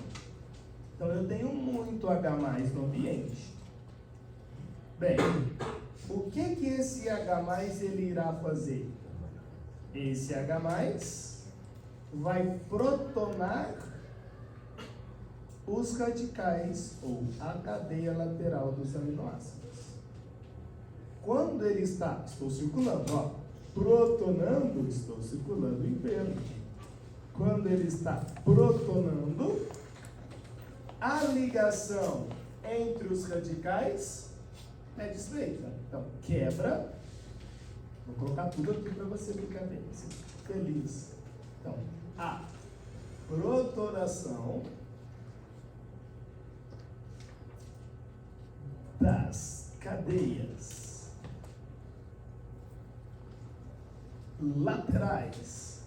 Então eu tenho muito H+ no ambiente. Bem, o que esse H+ ele irá fazer? Esse H+ vai protonar os radicais ou a cadeia lateral dos aminoácidos. Quando ele está, estou circulando, ó, protonando, estou circulando em verde. Quando ele está protonando, a ligação entre os radicais é desfeita. Então, quebra. Vou colocar tudo aqui para você ficar bem, feliz. Então, a protonação das cadeias laterais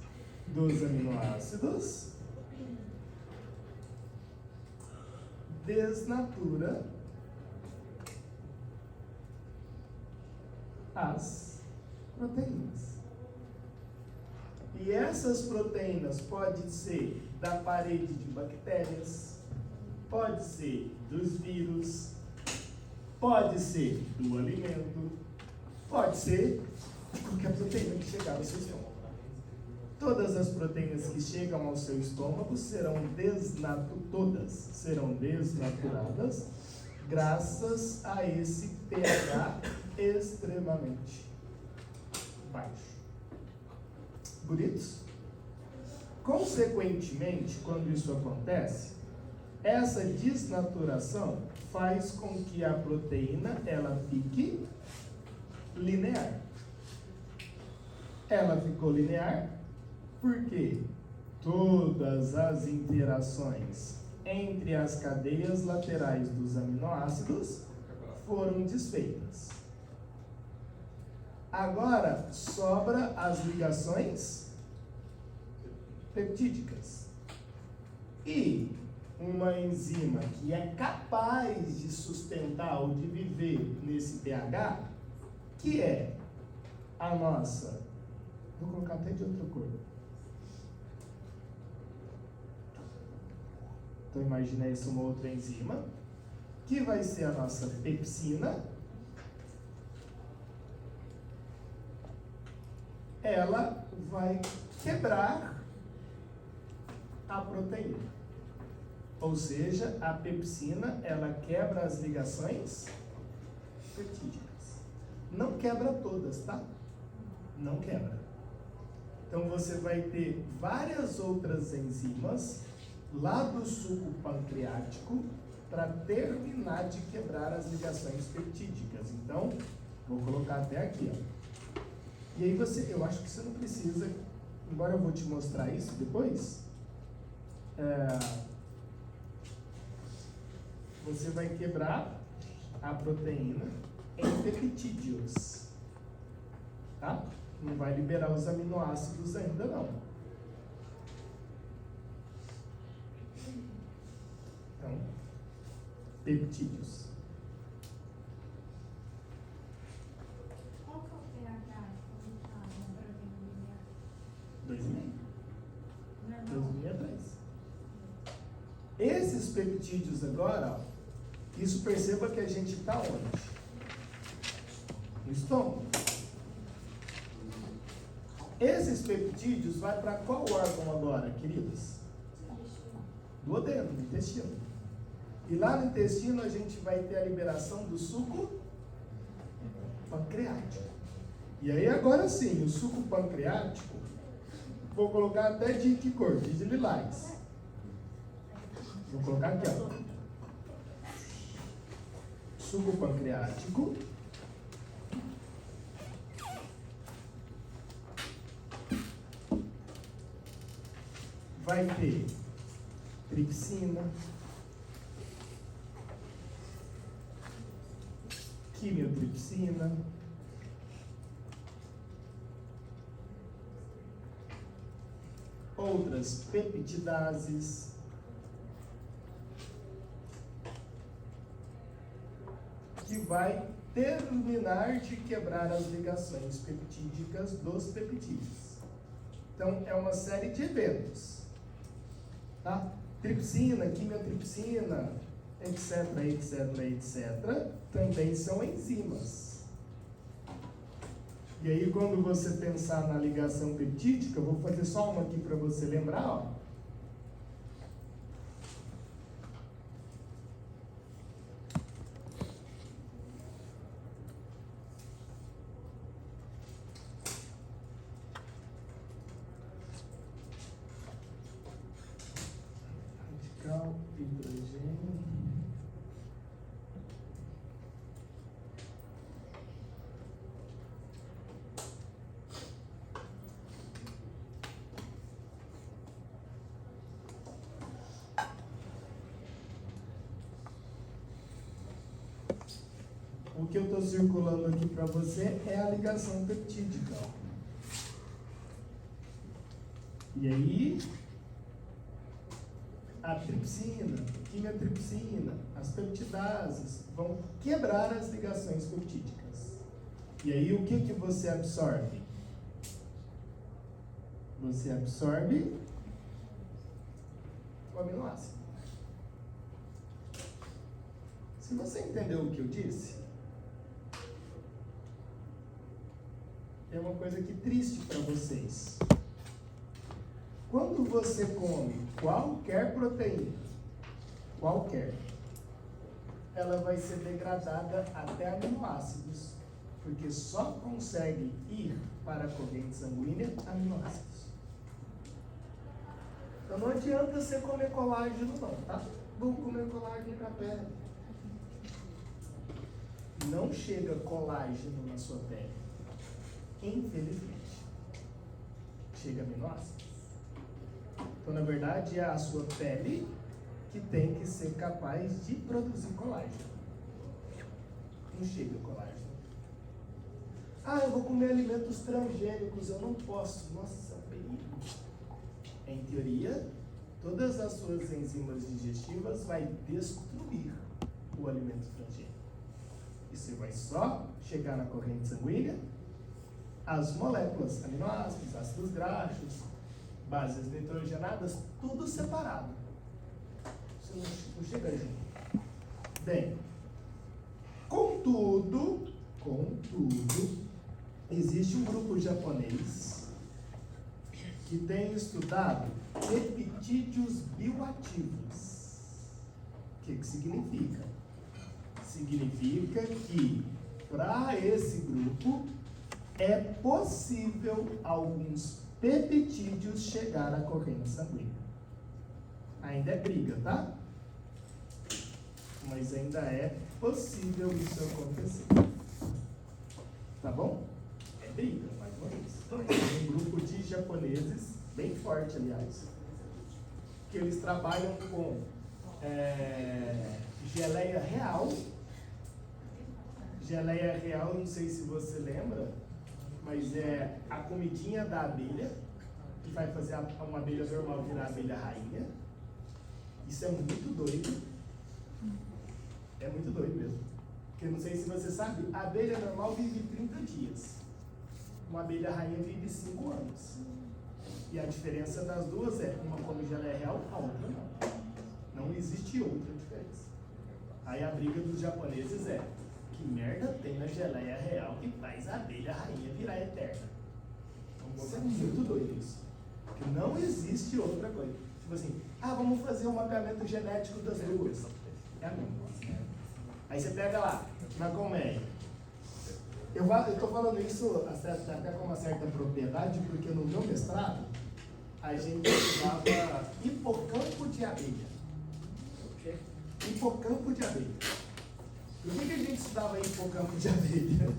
dos aminoácidos desnatura as proteínas. E essas proteínas podem ser da parede de bactérias, pode ser dos vírus, pode ser do alimento, pode ser de qualquer proteína que chegar ao seu estômago. Todas as proteínas que chegam ao seu estômago serão desnaturadas graças a esse pH extremamente baixo. Bonitos? Consequentemente, quando isso acontece, essa desnaturação faz com que a proteína ela fique linear. Ela ficou linear porque todas as interações entre as cadeias laterais dos aminoácidos foram desfeitas. Agora sobra as ligações peptídicas. E uma enzima que é capaz de sustentar ou de viver nesse pH, que é a nossa, vou colocar até de outra cor. Então imagina isso, uma outra enzima, que vai ser a nossa pepsina. Ela vai quebrar a proteína. Ou seja, a pepsina, ela quebra as ligações peptídicas. Não quebra todas, tá? Não quebra. Então você vai ter várias outras enzimas lá do suco pancreático para terminar de quebrar as ligações peptídicas. Então, vou colocar até aqui, ó. E aí eu acho que você não precisa, embora eu vou te mostrar isso depois, você vai quebrar a proteína em peptídeos, tá? Não vai liberar os aminoácidos ainda não. Então, peptídeos. Qual que é o pH quando tá na proteína linear? 2,5. Normal. 2,5 a 3. Esses peptídeos agora, ó, isso perceba que a gente está onde? No estômago. Esses peptídeos vai para qual órgão agora, queridos? duodeno, no intestino. E lá no intestino a gente vai ter a liberação do suco pancreático. E aí agora sim, o suco pancreático, vou colocar até de que cor? De lilás. Vou colocar aqui, ó. Suco pancreático. Vai ter tripsina, quimiotripsina, outras peptidases, que vai terminar de quebrar as ligações peptídicas dos peptídeos. Então, é uma série de eventos, tá? Tripsina, quimiotripsina, etc, etc, etc, também são enzimas. E aí, quando você pensar na ligação peptídica, eu vou fazer só uma aqui para você lembrar, ó. Radical, hidrogênio. O que eu estou circulando aqui para você é a ligação peptídica. E aí, a tripsina, a quimiotripsina, as peptidases vão quebrar as ligações peptídicas. E aí, o que você absorve? Você absorve o aminoácido. Se você entendeu o que eu disse, é uma coisa aqui triste para vocês. Quando você come qualquer proteína, ela vai ser degradada até aminoácidos, porque só consegue ir para a corrente sanguínea aminoácidos. Então não adianta você comer colágeno não, tá? Vou comer colágeno para a pele. Não chega colágeno na sua pele. Infelizmente. Chega aminoácidos. Então, na verdade, é a sua pele que tem que ser capaz de produzir colágeno. Não chega colágeno. Ah, eu vou comer alimentos transgênicos, eu não posso. Nossa, perigo. Em teoria, todas as suas enzimas digestivas vai destruir o alimento transgênico. E você vai só chegar na corrente sanguínea as moléculas, aminoácidos, ácidos graxos, bases nitrogenadas, tudo separado. Você não chega junto. Bem, contudo, existe um grupo japonês que tem estudado peptídeos bioativos. O que significa? Significa que, para esse grupo, é possível alguns peptídeos chegar à corrente sanguínea. Ainda é briga, tá? Mas ainda é possível isso acontecer. Tá bom? É briga, mais uma vez. Tem um grupo de japoneses, bem forte, aliás, que eles trabalham com geleia real. Geleia real, não sei se você lembra, mas é a comidinha da abelha, que vai fazer uma abelha normal virar abelha rainha. Isso é muito doido. É muito doido mesmo. Porque não sei se você sabe, a abelha normal vive 30 dias. Uma abelha rainha vive 5 anos. E a diferença das duas é, uma come geleia real, a outra não. Não existe outra diferença. Aí a briga dos japoneses é, que merda tem na geleia real que faz a abelha rainha virar eterna? Isso é muito doido isso. Porque não existe outra coisa. Tipo assim, Ah, vamos fazer um mapeamento genético das duas. É a mesma. Aí você pega lá, na colmeia. Eu estou falando isso até com uma certa propriedade, porque no meu mestrado, a gente estudava hipocampo de abelha. Hipocampo de abelha. Por que a gente estudava hipocampo de abelha?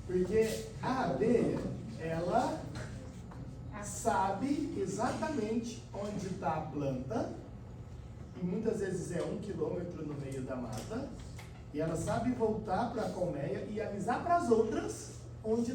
Porque a abelha, ela sabe exatamente onde está a planta, e muitas vezes é 1 quilômetro no meio da mata, e ela sabe voltar para a colmeia e avisar para as outras onde